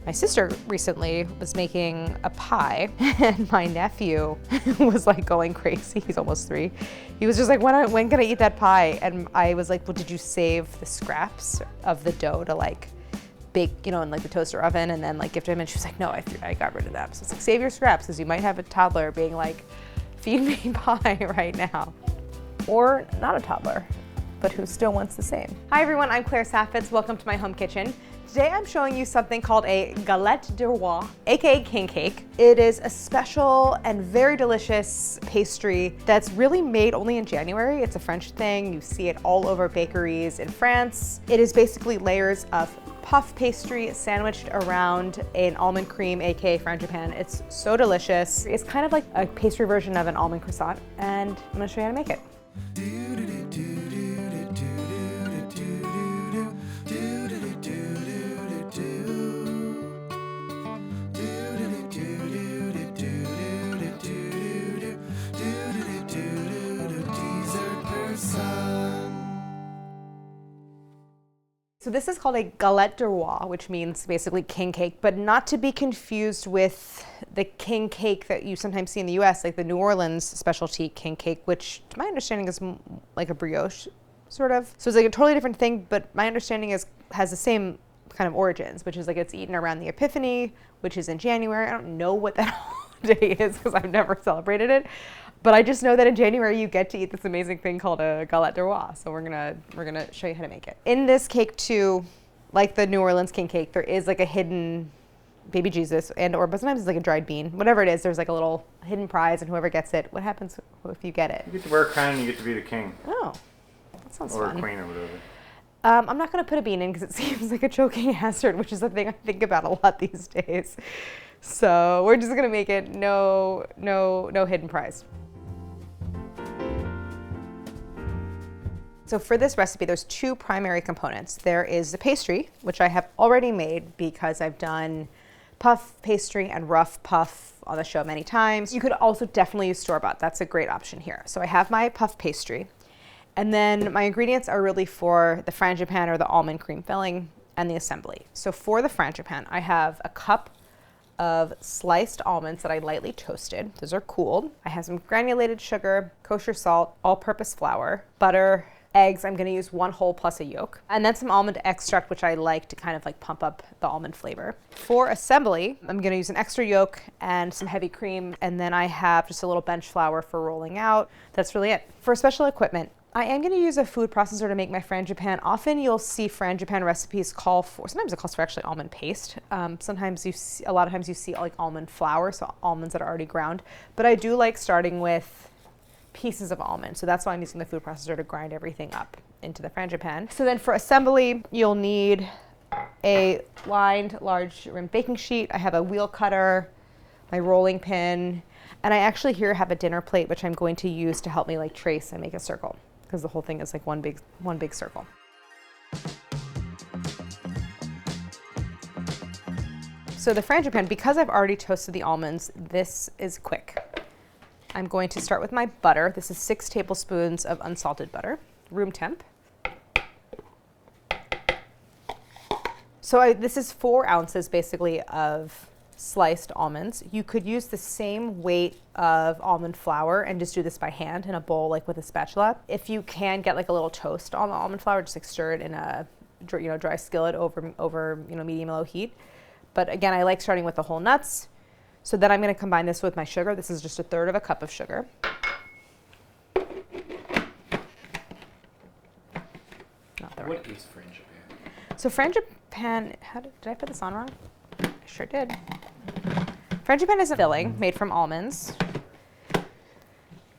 My sister recently was making a pie and my nephew was like going crazy. He's almost 3. He was just like, when can I eat that pie? And I was like, well, did you save the scraps of the dough to like bake, you know, in like the toaster oven and then like give to him? And she was like, no, I got rid of them. So it's like, save your scraps because you might have a toddler being like, feed me pie right now. Or not a toddler, but who still wants the same. Hi everyone, I'm Claire Saffitz. Welcome to my home kitchen. Today I'm showing you something called a Galette de Rois, aka king cake. It is a special and very delicious pastry that's really made only in January. It's a French thing. You see it all over bakeries in France. It is basically layers of puff pastry sandwiched around an almond cream, aka frangipane. It's so delicious. It's kind of like a pastry version of an almond croissant, and I'm gonna show you how to make it. So this is called a Galette de Rois, which means basically king cake, but not to be confused with the king cake that you sometimes see in the US, like the New Orleans specialty king cake, which to my understanding is like a brioche, sort of. So it's like a totally different thing, but my understanding is has the same kind of origins, which is like it's eaten around the Epiphany, which is in January. I don't know what that holiday is because I've never celebrated it. But I just know that in January you get to eat this amazing thing called a Galette de Rois. So we're gonna show you how to make it. In this cake too, like the New Orleans king cake, there is like a hidden baby Jesus but sometimes it's like a dried bean. Whatever it is, there's like a little hidden prize, and whoever gets it, what happens if you get it? You get to wear a crown and you get to be the king. Oh, that sounds fun. Or a queen or whatever. I'm not gonna put a bean in because it seems like a choking hazard, which is the thing I think about a lot these days. So we're just gonna make it no hidden prize. So for this recipe, there's 2 primary components. There is the pastry, which I have already made because I've done puff pastry and rough puff on the show many times. You could also definitely use store-bought. That's a great option here. So I have my puff pastry, and then my ingredients are really for the frangipane or the almond cream filling and the assembly. So for the frangipane, I have a cup of sliced almonds that I lightly toasted. Those are cooled. I have some granulated sugar, kosher salt, all-purpose flour, butter, eggs. I'm gonna use 1 whole plus a yolk, and then some almond extract, which I like to kind of like pump up the almond flavor. For assembly, I'm gonna use an extra yolk and some heavy cream, and then I have just a little bench flour for rolling out. That's really it. For special equipment, I am going to use a food processor to make my frangipane. Often you'll see frangipane recipes sometimes it calls for actually almond paste. Sometimes a lot of times you see like almond flour, so almonds that are already ground. But I do like starting with pieces of almond. So that's why I'm using the food processor to grind everything up into the frangipane. So then for assembly, you'll need a lined large rimmed baking sheet. I have a wheel cutter, my rolling pin, and I actually here have a dinner plate, which I'm going to use to help me like trace and make a circle, because the whole thing is like one big circle. So the frangipane, because I've already toasted the almonds, this is quick. I'm going to start with my butter. This is 6 tablespoons of unsalted butter, room temp. So this is 4 ounces basically of sliced almonds. You could use the same weight of almond flour and just do this by hand in a bowl, like with a spatula. If you can get like a little toast on the almond flour, just like stir it in a dry skillet over medium low heat. But again, I like starting with the whole nuts. So then I'm going to combine this with my sugar. This is just 1/3 of a cup of sugar. What is frangipane? So frangipane, did I put this on wrong? I sure did. Frangipane is a filling made from almonds.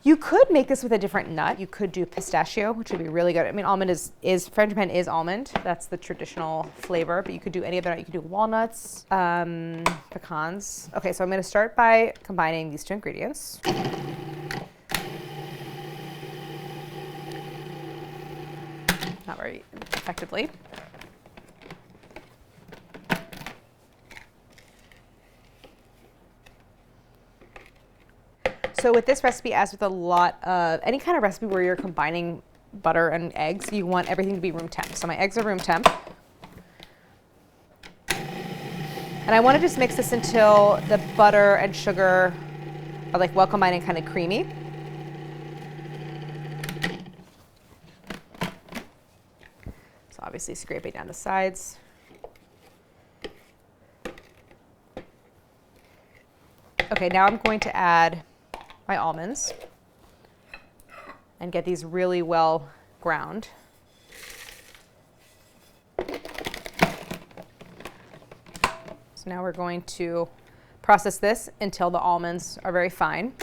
You could make this with a different nut. You could do pistachio, which would be really good. I mean, frangipane is almond. That's the traditional flavor, but you could do any other nut. You could do walnuts, pecans. Okay, so I'm gonna start by combining these 2 ingredients. Not very effectively. So with this recipe, as with a lot of any kind of recipe where you're combining butter and eggs, you want everything to be room temp. So my eggs are room temp. And I want to just mix this until the butter and sugar are like well combined and kind of creamy. So obviously scrape it down the sides. Okay, now I'm going to add my almonds and get these really well ground. So now we're going to process this until the almonds are very fine.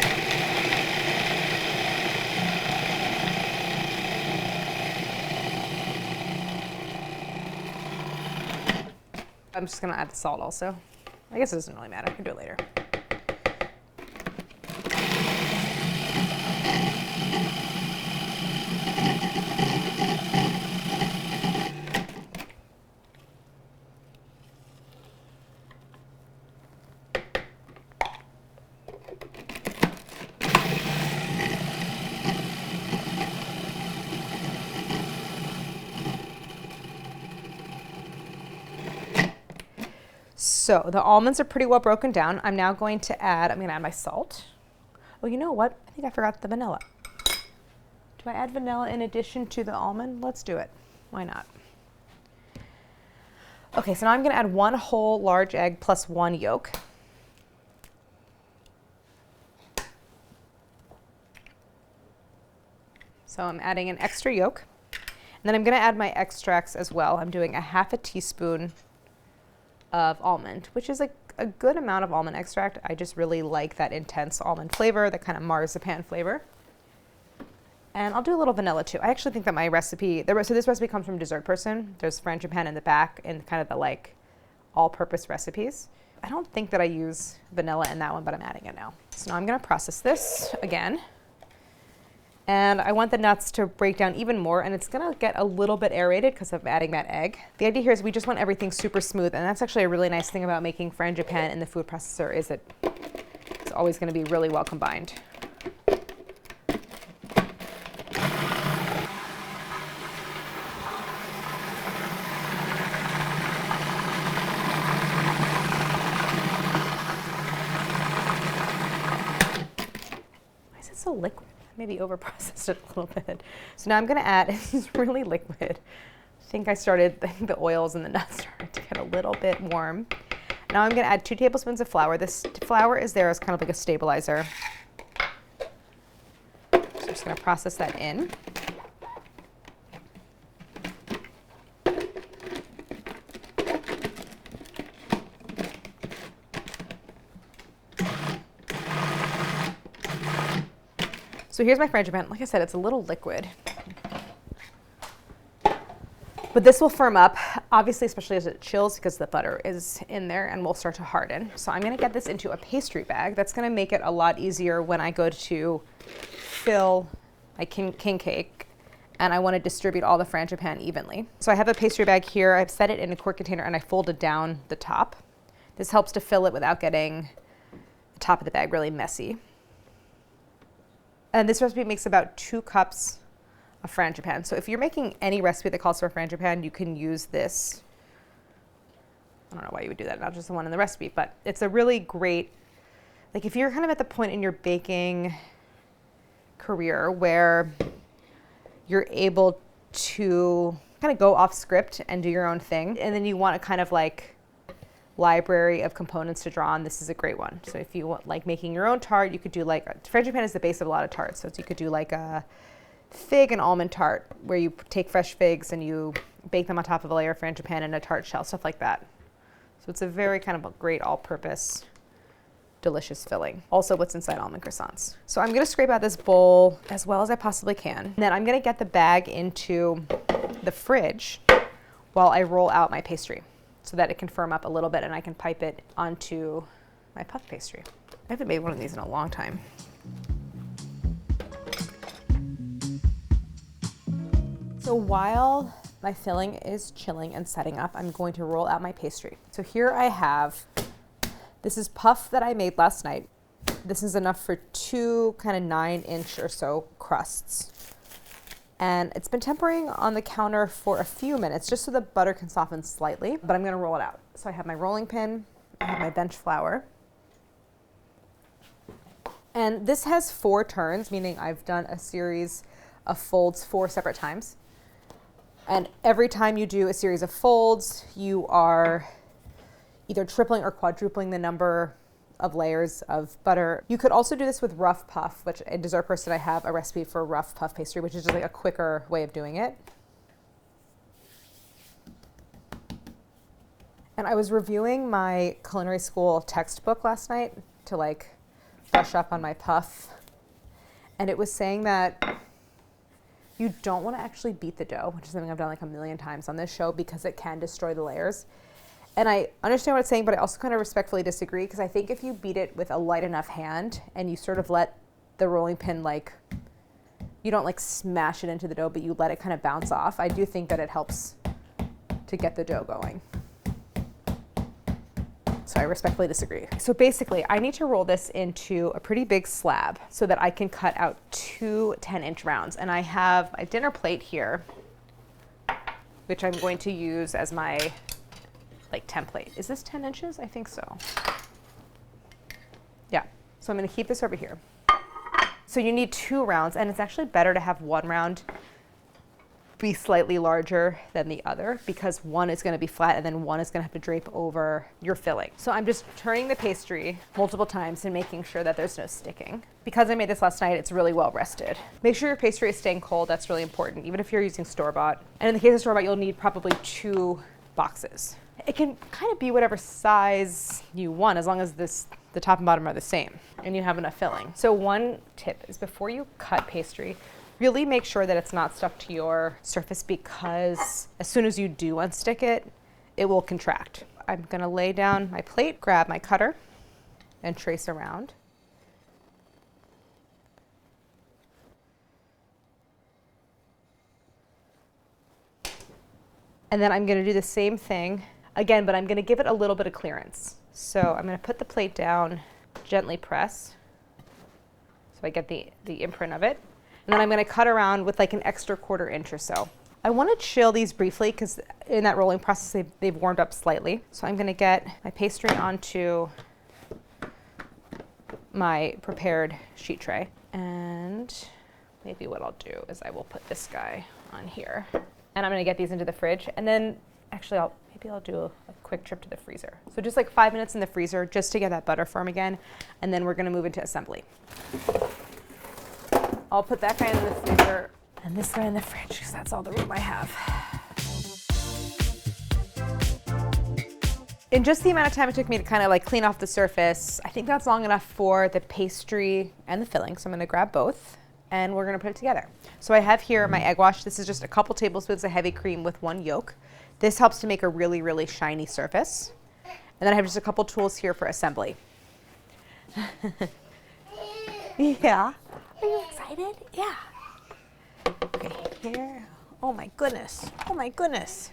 I'm just gonna add the salt also. I guess it doesn't really matter, I can do it later. So the almonds are pretty well broken down. I'm now going to add my salt. Oh, you know what? I think I forgot the vanilla. Do I add vanilla in addition to the almond? Let's do it. Why not? Okay, so now I'm gonna add 1 whole large egg plus 1 yolk. So I'm adding an extra yolk. And then I'm gonna add my extracts as well. I'm doing a 1/2 teaspoon of almond, which is like a good amount of almond extract. I just really like that intense almond flavor, that kind of marzipan flavor. And I'll do a little vanilla too. I actually think that my recipe, so this recipe comes from Dessert Person. There's Frangipane in the back and kind of the like all-purpose recipes. I don't think that I use vanilla in that one, but I'm adding it now. So now I'm gonna process this again. And I want the nuts to break down even more, and it's gonna get a little bit aerated because I'm adding that egg. The idea here is we just want everything super smooth, and that's actually a really nice thing about making Frangipane in the food processor is that it's always gonna be really well combined. Why is it so liquid? Maybe over-processed it a little bit. So now I'm gonna add, it's really liquid. I think the oils and the nuts started to get a little bit warm. Now I'm gonna add 2 tablespoons of flour. This flour is there as kind of like a stabilizer. So I'm just gonna process that in. So here's my Frangipane. Like I said, it's a little liquid. But this will firm up, obviously, especially as it chills because the butter is in there and will start to harden. So I'm gonna get this into a pastry bag. That's gonna make it a lot easier when I go to fill my king cake and I wanna distribute all the Frangipane evenly. So I have a pastry bag here. I've set it in a quart container and I folded down the top. This helps to fill it without getting the top of the bag really messy. And this recipe makes about 2 cups of Frangipane. So if you're making any recipe that calls for Frangipane, you can use this. I don't know why you would do that, not just the one in the recipe, but it's a really great, like if you're kind of at the point in your baking career where you're able to kind of go off script and do your own thing, and then you want a kind of like library of components to draw on, this is a great one. So if you want like making your own tart, you could do like, Frangipane is the base of a lot of tarts. So you could do like a fig and almond tart where you take fresh figs and you bake them on top of a layer of Frangipane and a tart shell, stuff like that. So it's a very kind of a great all-purpose, delicious filling. Also what's inside almond croissants. So I'm gonna scrape out this bowl as well as I possibly can. And then I'm gonna get the bag into the fridge while I roll out my pastry, so that it can firm up a little bit and I can pipe it onto my puff pastry. I haven't made one of these in a long time. So while my filling is chilling and setting up, I'm going to roll out my pastry. So here I have, this is puff that I made last night. This is enough for 2 kind of 9-inch or so crusts. And it's been tempering on the counter for a few minutes just so the butter can soften slightly, but I'm gonna roll it out. So I have my rolling pin I have my bench flour. And this has 4 turns, meaning I've done a series of folds 4 separate times. And every time you do a series of folds, you are either tripling or quadrupling the number of layers of butter. You could also do this with rough puff, which a dessert person, I have a recipe for rough puff pastry, which is just like a quicker way of doing it. And I was reviewing my culinary school textbook last night to like brush up on my puff. And it was saying that you don't want to actually beat the dough, which is something I've done like a million times on this show because it can destroy the layers. And I understand what it's saying, but I also kind of respectfully disagree because I think if you beat it with a light enough hand and you sort of let the rolling pin, like, you don't like smash it into the dough, but you let it kind of bounce off, I do think that it helps to get the dough going. So I respectfully disagree. So basically, I need to roll this into a pretty big slab so that I can cut out 2 10-inch rounds. And I have a dinner plate here, which I'm going to use as my like template. Is this 10 inches? I think so. Yeah. So I'm going to keep this over here. So you need 2 rounds, and it's actually better to have 1 round be slightly larger than the other because one is going to be flat and then one is going to have to drape over your filling. So I'm just turning the pastry multiple times and making sure that there's no sticking. Because I made this last night, it's really well rested. Make sure your pastry is staying cold. That's really important, even if you're using store-bought. And in the case of store-bought, you'll need probably 2 boxes. It can kind of be whatever size you want as long as the top and bottom are the same and you have enough filling. So one tip is before you cut pastry, really make sure that it's not stuck to your surface because as soon as you do unstick it, it will contract. I'm gonna lay down my plate, grab my cutter, and trace around. And then I'm gonna do the same thing again, but I'm gonna give it a little bit of clearance. So I'm gonna put the plate down, gently press, so I get the imprint of it. And then I'm going to cut around with like an extra 1/4 inch or so. I want to chill these briefly because in that rolling process they've warmed up slightly. So I'm going to get my pastry onto my prepared sheet tray. And maybe what I'll do is I will put this guy on here. And I'm going to get these into the fridge. And then actually maybe I'll do a quick trip to the freezer. So just like 5 minutes in the freezer just to get that butter firm again. And then we're going to move into assembly. I'll put that guy in the freezer and this guy in the fridge because that's all the room I have. In just the amount of time it took me to kind of like clean off the surface, I think that's long enough for the pastry and the filling. So I'm going to grab both and we're going to put it together. So I have here my egg wash. This is just a couple tablespoons of heavy cream with 1 yolk. This helps to make a really, really shiny surface. And then I have just a couple tools here for assembly. Yeah. Are you excited? Yeah. Okay, here. Oh my goodness. Oh my goodness.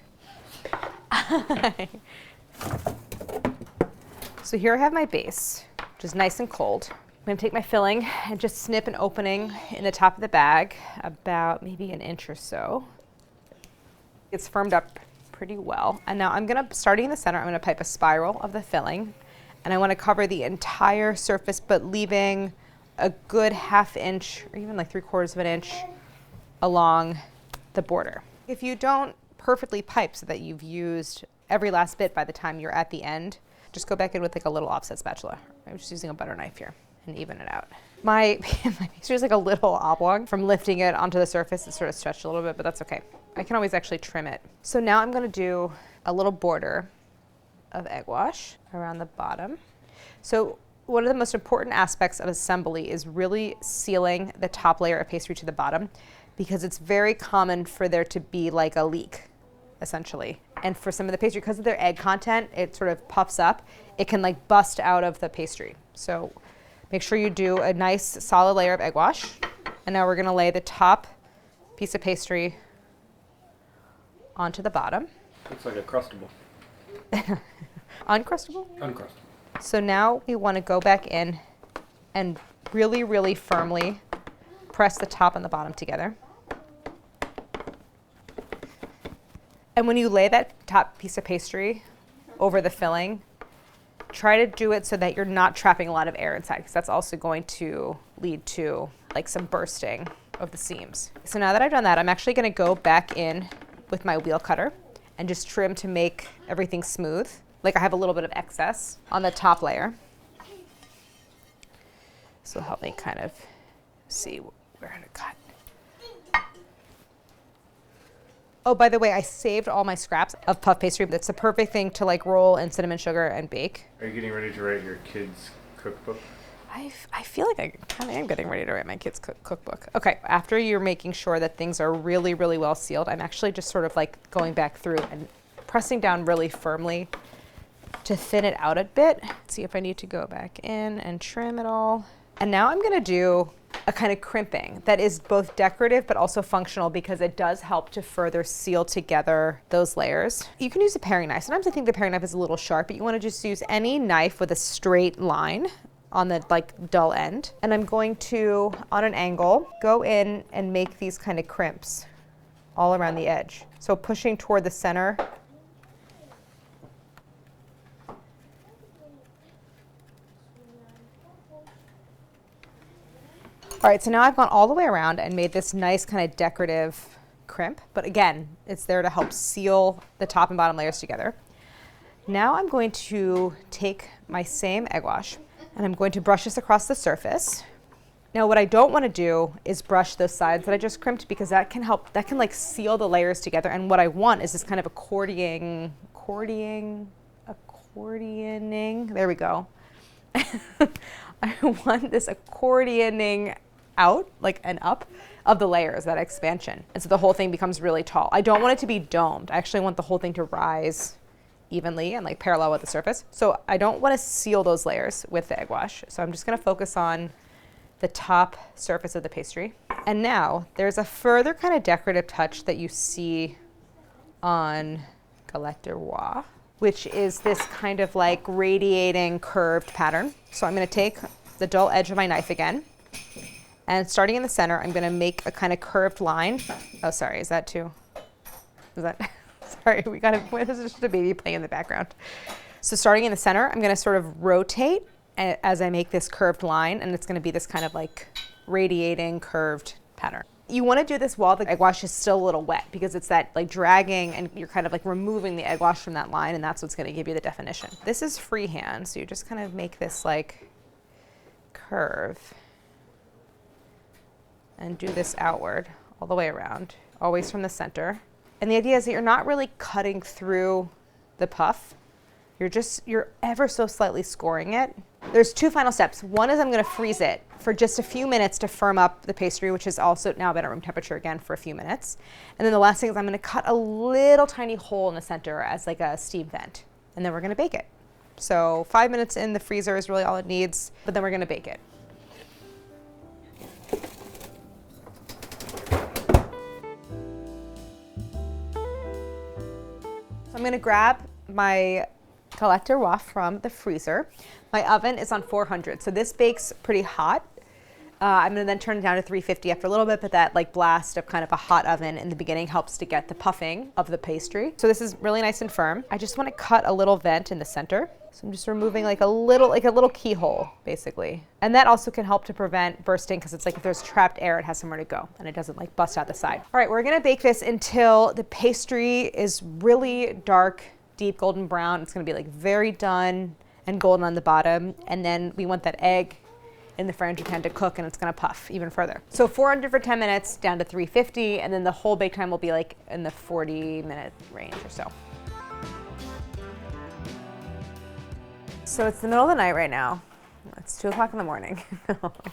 So here I have my base, which is nice and cold. I'm going to take my filling and just snip an opening in the top of the bag, about maybe 1 inch or so. It's firmed up pretty well. And now I'm going to, starting in the center, I'm going to pipe a spiral of the filling. And I want to cover the entire surface, but leaving a good 1/2 inch or even like 3/4 of an inch along the border. If you don't perfectly pipe so that you've used every last bit by the time you're at the end, just go back in with like a little offset spatula. I'm just using a butter knife here and even it out. My pastry is like a little oblong. From lifting it onto the surface, it sort of stretched a little bit, but that's okay. I can always actually trim it. So now I'm going to do a little border of egg wash around the bottom. So one of the most important aspects of assembly is really sealing the top layer of pastry to the bottom because it's very common for there to be like a leak, essentially. And for some of the pastry, because of their egg content, it sort of puffs up. It can like bust out of the pastry. So make sure you do a nice solid layer of egg wash. And now we're going to lay the top piece of pastry onto the bottom. Looks like a crustable. Uncrustable? Uncrustable. So now we want to go back in and really, really firmly press the top and the bottom together. And when you lay that top piece of pastry over the filling, try to do it so that you're not trapping a lot of air inside, because that's also going to lead to like some bursting of the seams. So now that I've done that, I'm actually going to go back in with my wheel cutter and just trim to make everything smooth. Like I have a little bit of excess on the top layer. So help me kind of see where to cut. Oh, by the way, I saved all my scraps of puff pastry. That's the perfect thing to like roll in cinnamon sugar and bake. Are you getting ready to write your kids' cookbook? I feel like I kind of am getting ready to write my kids' cookbook. Okay, after you're making sure that things are really, really well sealed, I'm actually just sort of like going back through and pressing down really firmly to thin it out a bit. Let's see if I need to go back in and trim it all. And now I'm gonna do a kind of crimping that is both decorative but also functional, because it does help to further seal together those layers. You can use a paring knife. Sometimes I think the paring knife is a little sharp, but you wanna just use any knife with a straight line on the like dull end. And I'm going to, on an angle, go in and make these kind of crimps all around the edge. So pushing toward the center. All right, so now I've gone all the way around and made this nice kind of decorative crimp, but again, it's there to help seal the top and bottom layers together. Now I'm going to take my same egg wash and I'm going to brush this across the surface. Now what I don't want to do is brush those sides that I just crimped, because that can like seal the layers together. And what I want is this kind of accordioning, there we go. I want this accordioning out, like and up of the layers, that expansion. And so the whole thing becomes really tall. I don't want it to be domed. I actually want the whole thing to rise evenly and like parallel with the surface. So I don't want to seal those layers with the egg wash. So I'm just going to focus on the top surface of the pastry. And now there's a further kind of decorative touch that you see on Galette Rois, which is this kind of like radiating curved pattern. So I'm going to take the dull edge of my knife again, and starting in the center, I'm going to make a kind of curved line. Oh, sorry, is that too? Is that? Sorry, this is just a baby playing in the background. So starting in the center, I'm going to sort of rotate as I make this curved line, and it's going to be this kind of like radiating curved pattern. You want to do this while the egg wash is still a little wet, because it's that like dragging and you're kind of like removing the egg wash from that line, and that's what's going to give you the definition. This is freehand, so you just kind of make this like curve and do this outward all the way around, always from the center. And the idea is that you're not really cutting through the puff. You're ever so slightly scoring it. There's two final steps. One is I'm going to freeze it for just a few minutes to firm up the pastry, which has also now been at room temperature again for a few minutes. And then the last thing is I'm going to cut a little tiny hole in the center as like a steam vent. And then we're going to bake it. So 5 minutes in the freezer is really all it needs, but then we're going to bake it. So I'm going to grab my Galette Rois from the freezer. My oven is on 400, so this bakes pretty hot. I'm going to then turn it down to 350 after a little bit, but that like blast of kind of a hot oven in the beginning helps to get the puffing of the pastry. So this is really nice and firm. I just want to cut a little vent in the center. So I'm just removing like a little keyhole, basically. And that also can help to prevent bursting, because it's like if there's trapped air, it has somewhere to go and it doesn't like bust out the side. All right, we're going to bake this until the pastry is really dark, deep golden brown. It's going to be like very done and golden on the bottom. And then we want that egg in the frangipane to cook, and it's going to puff even further. So 400 for 10 minutes down to 350, and then the whole bake time will be like in the 40-minute range or so. So it's the middle of the night right now. It's 2 o'clock in the morning.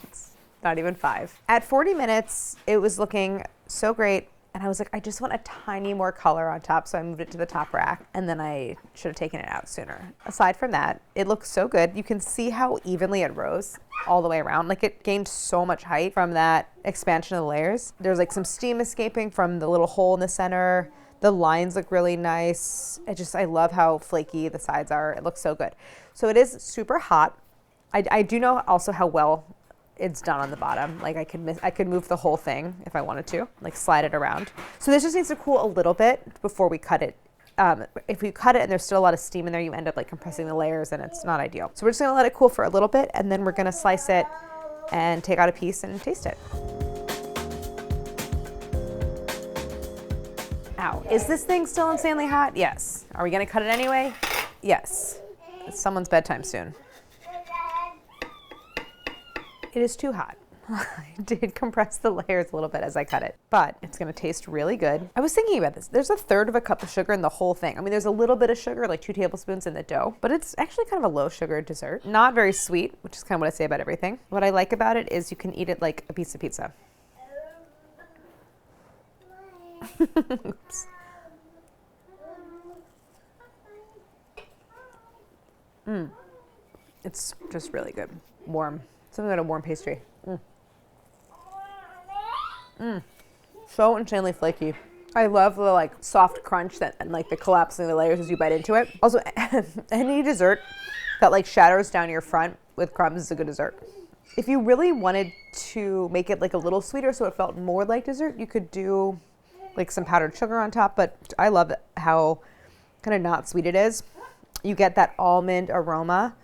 It's not even 5. At 40 minutes, it was looking so great. And I was like, I just want a tiny more color on top. So I moved it to the top rack, and then I should have taken it out sooner. Aside from that, it looks so good. You can see how evenly it rose all the way around. Like it gained so much height from that expansion of the layers. There's like some steam escaping from the little hole in the center. The lines look really nice. I love how flaky the sides are. It looks so good. So it is super hot. I do know also how well it's done on the bottom. Like I could move the whole thing if I wanted to, like slide it around. So this just needs to cool a little bit before we cut it if you cut it and there's still a lot of steam in there, you end up like compressing the layers and it's not ideal. So we're just gonna let it cool for a little bit and then we're gonna slice it and take out a piece and taste it. Ow, is this thing still insanely hot? Yes. Are we gonna cut it anyway? Yes. It's someone's bedtime soon. It is too hot. I did compress the layers a little bit as I cut it, but it's gonna taste really good. I was thinking about this. There's a third of a cup of sugar in the whole thing. I mean, there's a little bit of sugar, like 2 tablespoons in the dough, but it's actually kind of a low sugar dessert. Not very sweet, which is kind of what I say about everything. What I like about it is you can eat it like a piece of pizza. Oops. It's just really good. Warm. Something about a warm pastry. So insanely flaky. I love the like soft crunch that and like the collapsing of the layers as you bite into it. Also, any dessert that like shatters down your front with crumbs is a good dessert. If you really wanted to make it like a little sweeter so it felt more like dessert, you could do like some powdered sugar on top, but I love how kind of not sweet it is. You get that almond aroma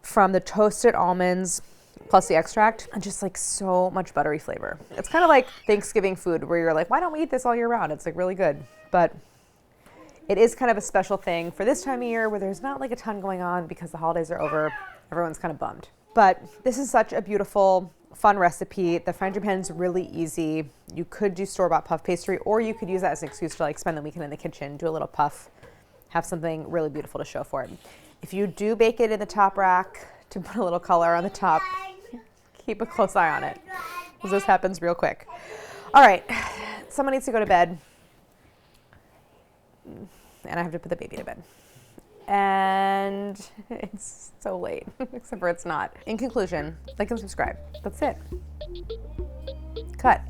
from the toasted almonds plus the extract and just like so much buttery flavor. It's kind of like Thanksgiving food where you're like, why don't we eat this all year round? It's like really good, but it is kind of a special thing for this time of year where there's not like a ton going on because the holidays are over. Everyone's kind of bummed. But this is such a beautiful, fun recipe. The frangipane is really easy. You could do store-bought puff pastry, or you could use that as an excuse to like spend the weekend in the kitchen, do a little puff, have something really beautiful to show for it. If you do bake it in the top rack to put a little color on the top, keep a close eye on it, because this happens real quick. All right, someone needs to go to bed, and I have to put the baby to bed. And it's so late, except for it's not. In conclusion, like and subscribe. That's it. Cut.